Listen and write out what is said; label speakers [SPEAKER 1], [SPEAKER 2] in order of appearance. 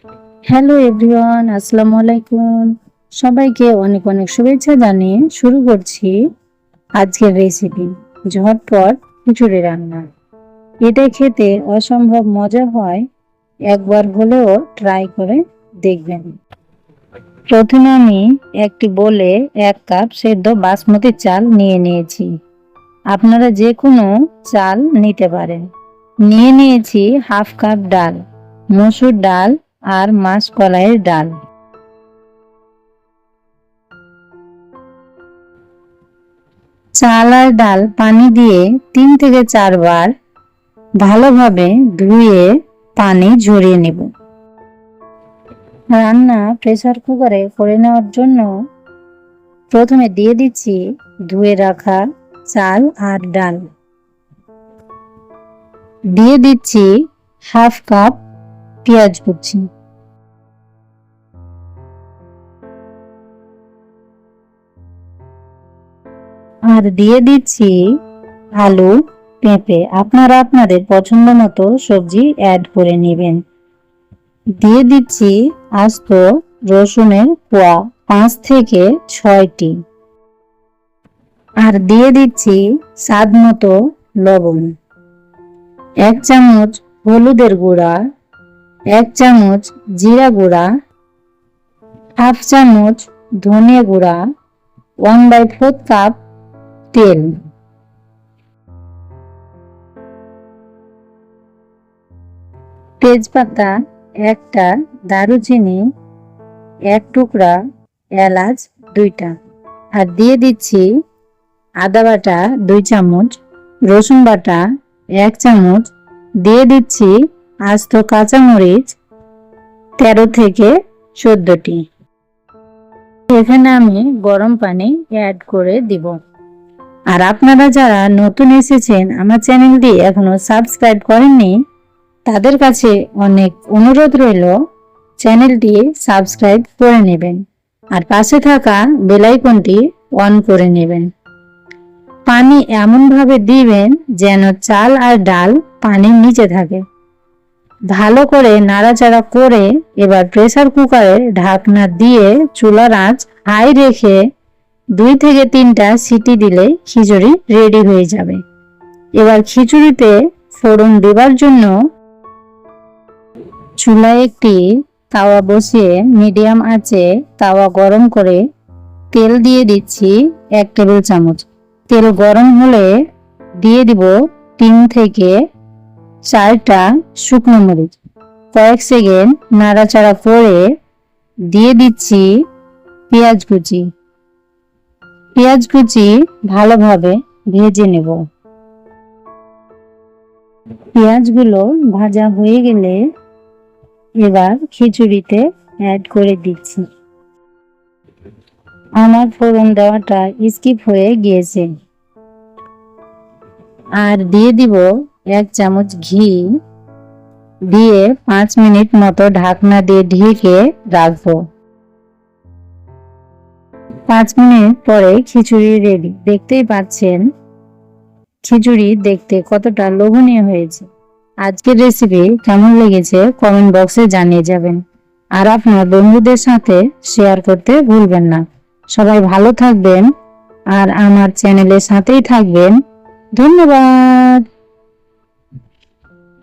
[SPEAKER 1] Hello everyone, আসসালামু আলাইকুম। সবাইকে অনেক অনেক শুভেচ্ছা জানিয়ে শুরু করছি আজকের রেসিপি ঝটপট খিচুড়ি রান্না। এটা খেতে অসম্ভব মজা হয়, একবার হলেও ট্রাই করে দেখবেন। প্রথমে আমি একটি বোলে 1 কাপ সেদ্ধ বাসমতি চাল নিয়ে নিয়েছি। আপনারা যে কোনো চাল নিতে পারেন। নিয়ে নিয়েছি হাফ কাপ ডাল, মসুর ডাল আর মাসকলাইয়ের ডাল। চাল আর ডাল পানি দিয়ে 3 থেকে 4 বার ভালোভাবে ধুয়ে পানি ঝরিয়ে নেব। রান্না প্রেসার কুকারে করে নেওয়ার জন্য প্রথমে দিয়ে দিচ্ছি ধুয়ে রাখা চাল আর ডাল। দিয়ে দিচ্ছি হাফ কাপ পেঁয়াজ কুচি, আর দিয়ে দিচ্ছি আলু, পেঁপে। আপনারা আপনাদের পছন্দ মতো সবজি অ্যাড করে নেবেন। দিয়ে দিচ্ছি আস্ত রসুনের কোয়া 5 থেকে 6টি, আর দিয়ে দিচ্ছি স্বাদ মতো লবণ, 1 চামচ হলুদের গুঁড়া, 1 চামচ জিরা গুঁড়া, হাফ চামচ ধনে গুঁড়া, 1/4 কাপ তেল। তেজপাতা একটা, দারুচিনি 1 টুকরা, এলাচ 2টা, আর দিয়ে দিচ্ছি আদা বাটা 2 চামচ, রসুন বাটা 1 চামচ, দিয়ে দিচ্ছি আস্ত কাঁচামরিচ 13 থেকে 14টি। এখানে আমি গরম পানি অ্যাড করে দিব। আর আপনারা যারা নতুন এসেছেন আমার চ্যানেলটি এখনো সাবস্ক্রাইব করেননি, তাদের কাছে অনেক অনুরোধ রইল চ্যানেলটি সাবস্ক্রাইব করে নেবেন আর পাশে থাকা বেল আইকনটি অন করে নেবেন। পানি এমনভাবে দিবেন যেন চাল আর ডাল পানির নিচে থাকে। ভালো করে নাড়াচাড়া করে এবার প্রেসার কুকারের ঢাকনা দিয়ে চুলার আঁচ হাই রেখে 2 থেকে 3টা সিটি দিলে খিচুড়ি রেডি হয়ে যাবে। এবার খিচুড়িতে ফোড়ন দেবার জন্য চুলায় একটি তাওয়া বসিয়ে মিডিয়াম আঁচে তাওয়া গরম করে তেল দিয়ে দিচ্ছি 1 টেবিল চামচ। তেল গরম হলে দিয়ে দিব 3 থেকে 4টা শুকনো মরিচ। কয়েক সেকেন্ড নাড়াচাড়া করে দিয়ে দিচ্ছি পেঁয়াজ কুচি। পেঁয়াজ কুচি ভালোভাবে ভেজে নেব। পেঁয়াজগুলো ভাজা হয়ে গেলে এবার খিচুড়িতে অ্যাড করে দিচ্ছি। আমার ফোড়ন দেওয়াটা স্কিপ হয়ে গিয়েছে। আর দিয়ে দিব 1 চামচ ঘি, দিয়ে 5 মিনিট মতো ঢাকনা দিয়ে ঢেকে রাখবো। 5 মিনিট পরে খিচুড়ি রেডি। দেখতেই পাচ্ছেন খিচুড়ি দেখতে কতটা লোভনীয় হয়েছে। আজকের রেসিপি কেমন লেগেছে কমেন্ট বক্সে জানিয়ে যাবেন, আর আপনার বন্ধুদের সাথে শেয়ার করতে ভুলবেন না। সবাই ভালো থাকবেন আর আমার চ্যানেলের সাথেই থাকবেন। ধন্যবাদ।